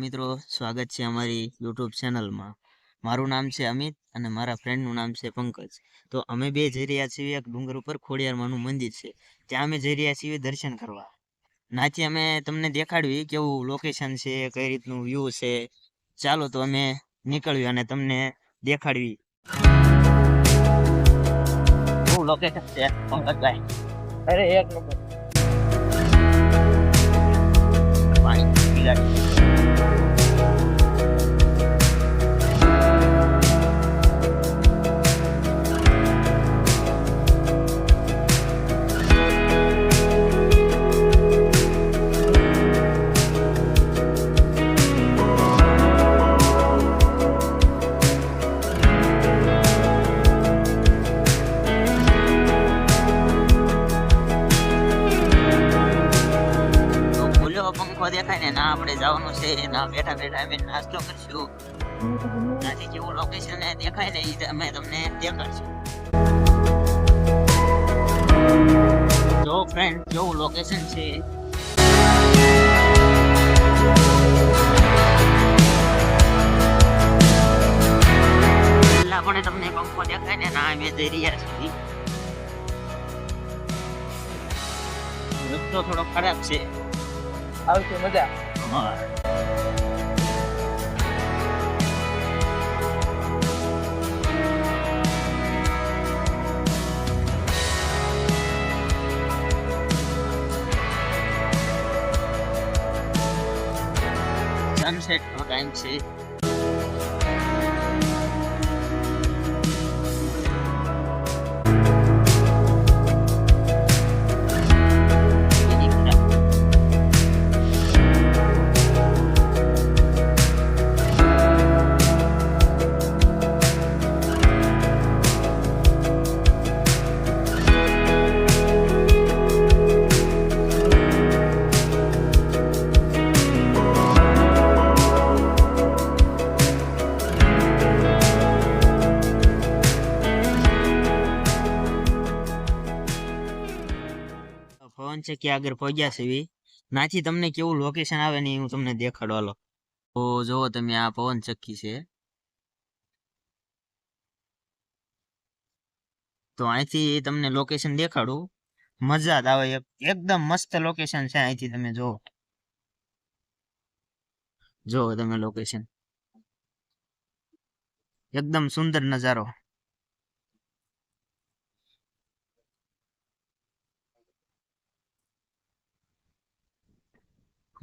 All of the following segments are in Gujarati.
મિત્રો, સ્વાગત છે અમારી યુટ્યુબ ચેનલમાં. મારું નામ છે અમિત અને મારા ફ્રેન્ડનું નામ છે પંકજ. તો અમે બે જઈ રહ્યા છીએ એક ડુંગર ઉપર ખોડિયારમાંનું મંદિર છે, ત્યાં અમે જઈ રહ્યા છીએ દર્શન કરવા. નાથી અમે તમને દેખાડવી કેવું લોકેશન છે, કઈ રીતનું વ્યૂ છે. ચાલો તો અમે નીકળ્યું અને તમને દેખાડવી કેવું લોકેશન છે પંકજભાઈ. અરે એક નંબર પાણી ગાડી પંખો દેખાય ને ના આપણે જવાનું છે, ના બેઠા બેઠા અમે નાસ્તો કરશું. ત્યાંથી કેવું લોકેશન દેખાય ને એ અમે તમને દેખાડશું. જો ફ્રેન્ડ કેવું લોકેશન છે. પેલા પણ તમને પંખો દેખાય ને ના અમે જઈ રહ્યા છીએ. રસ્તો થોડો ખરાબ છે. આવશે મજા. સનસેટ નો ટાઈમ છે. પવન ચક્કી આગળ પહોંચ્યા છે. નાથી તમને કેવું લોકેશન આવે ને હું તમને દેખાડો. હાલો તો જોવો તમે, આ પવન ચક્કી છે. તો અહીંથી તમને લોકેશન દેખાડું, મજા જ આવે. એકદમ મસ્ત લોકેશન છે. અહીંથી તમે જોવો તમે લોકેશન, એકદમ સુંદર નજારો.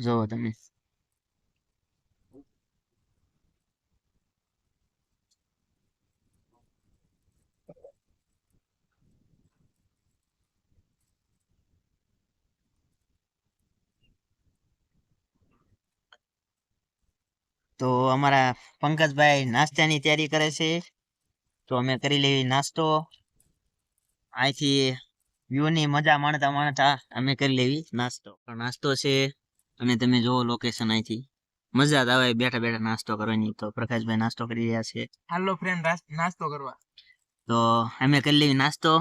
જોવો તમે. તો અમારા પંકજભાઈ નાસ્તાની તૈયારી કરે છે, તો અમે કરી લેવી નાસ્તો. અહીંથી વ્યૂ ની મજા માણતા માણતા અમે કરી લેવી નાસ્તો. નાસ્તો છે અને તમે જોવો લોકેશન. અહીંથી મજા જ આવે બેઠા બેઠા નાસ્તો કરવાની. તો પ્રકાશભાઈ નાસ્તો કરી રહ્યા છે. હાલો ફ્રેન્ડ, નાસ્તો કરવા. તો અમે કરી લેવી નાસ્તો.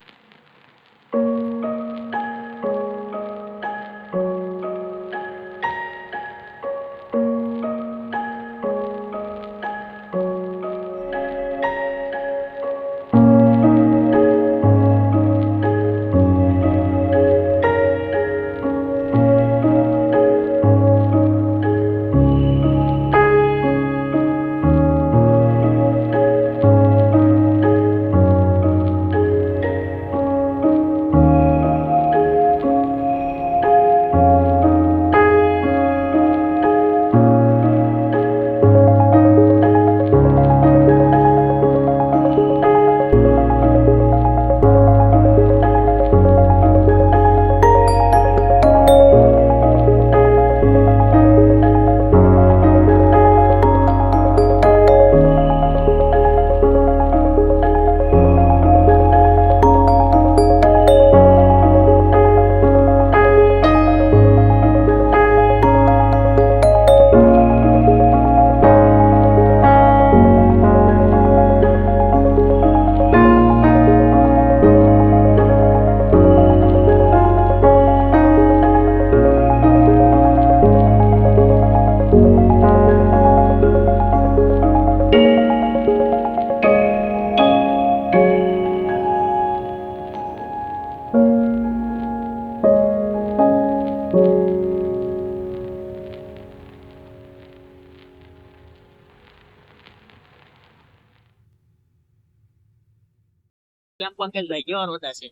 પંકજભાઈ કેવા નહોતા છે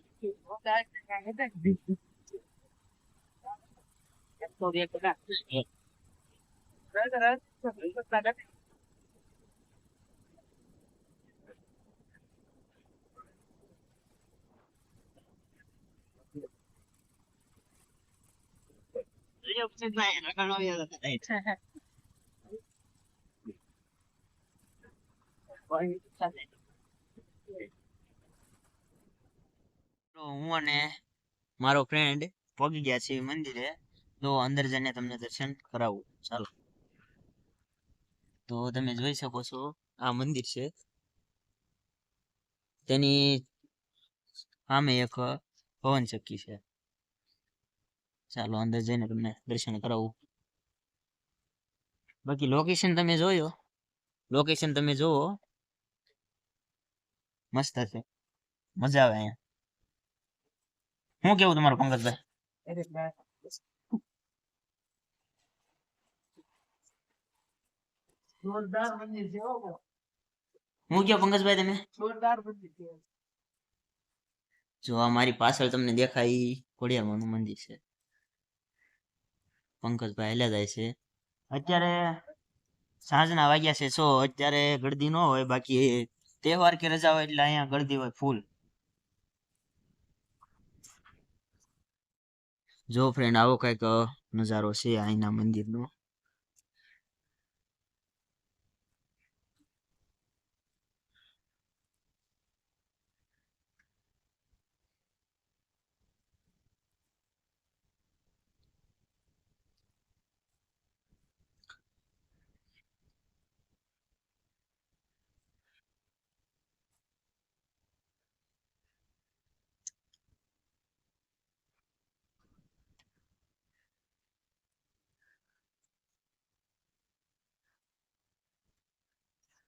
તો હું અને મારો ફ્રેન્ડ પહોંચી ગયા છીએ મંદિરે તો અંદર જઈને તમને દર્શન કરાવું ચાલો તો તમે જોઈ શકો છો આ મંદિર છે તેની સામે એક પવન ચક્કી છે ચાલો અંદર જઈને તમને દર્શન કરાવું બાકી લોકેશન તમે જોયો લોકેશન તમે જોવો મસ્ત છે મજા આવે અહીંયા હું કેવું તમારું પંકજભાઈ અરે ના, જોરદાર મંદિર છે હો બહુ. હું કેવું પંકજભાઈ તમે જોરદાર મંદિર છે. જો આ મારી પાછળ તમને દેખાય ઈ ખોડિયારમાંનું મંદિર છે પંકજભાઈ હેલા જાય છે અત્યારે સાંજના વાગ્યા છે 6 અત્યારે ગળદી ન હોય બાકી તહેવાર કે રજા હોય એટલે અહીંયા ગળદી હોય ફૂલ જો ફ્રેન્ડ આવો કઈક નજારો છે અહીંના મંદિરનો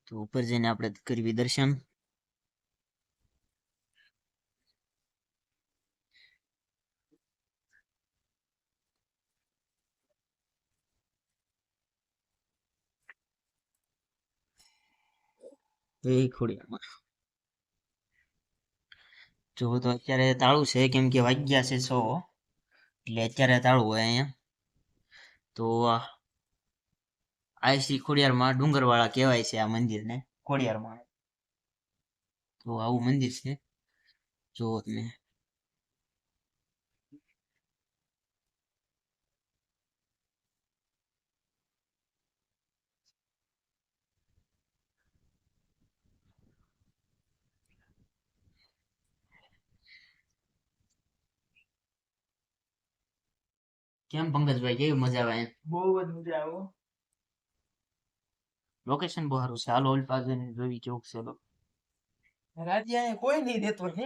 તો ઉપર જઈને આપણે કરવી દર્શન એ ખોડિયારમાં જો તો અત્યારે તાળું છે કેમ કે વાગ્યા છે 100 એટલે અત્યારે તાળું હોય અહીંયા તો આ શ્રી ખોડિયારમાં ડુંગરવાળા કહેવાય છે આ મંદિરને ખોડિયારમાં તો આવું મંદિર છે જો તમે કેમ પંકજભાઈ કેવી મજા આવે બહુ જ મજા આવે હો. લોકેશન બહુ સારું છે હાલો ઓલ પાસે જોઈ કેવું છે તો રાતે અહીંયા કોઈ નહીં રહેતો હે.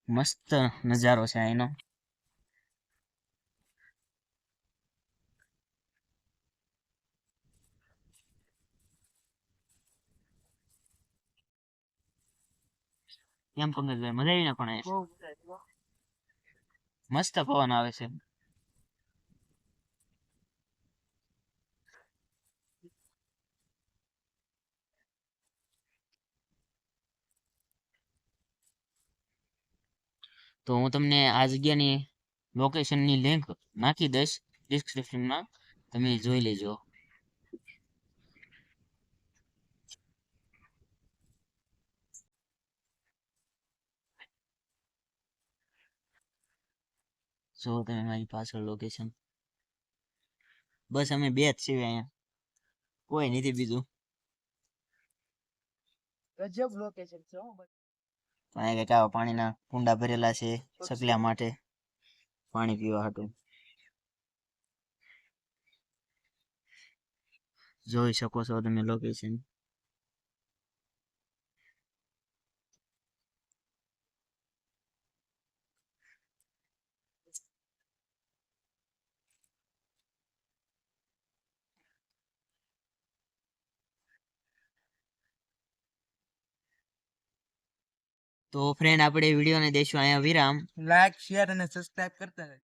મસ્ત નજારો છે અહીંનો કેમ પંકજભાઈ મજા આવી ને પણ બહુ મજા આવી હો. મસ્ત પવન આવે છે તો હું તમને આ જગ્યાની લોકેશનની લિંક નાખી દઈશ ડિસ્ક્રિપ્શનમાં તમે જોઈ લેજો જો તમે મારી પાછળ લોકેશન બસ અમે બે જ છીએ અહીંયા કોઈ નથી બીજું ગજબ લોકેશન છે હો. અહીંયા કઈક આવા પાણીના કુંડા ભરેલા છે સકલા માટે પાણી પીવા હાટુ જોઈ શકો છો તમે લોકેશન તો ફ્રેન્ડ આપણે વિડીયોને દઈશું અહીંયા વિરામ. લાઈક શેર અને સબસ્ક્રાઇબ કરતા રહેજો.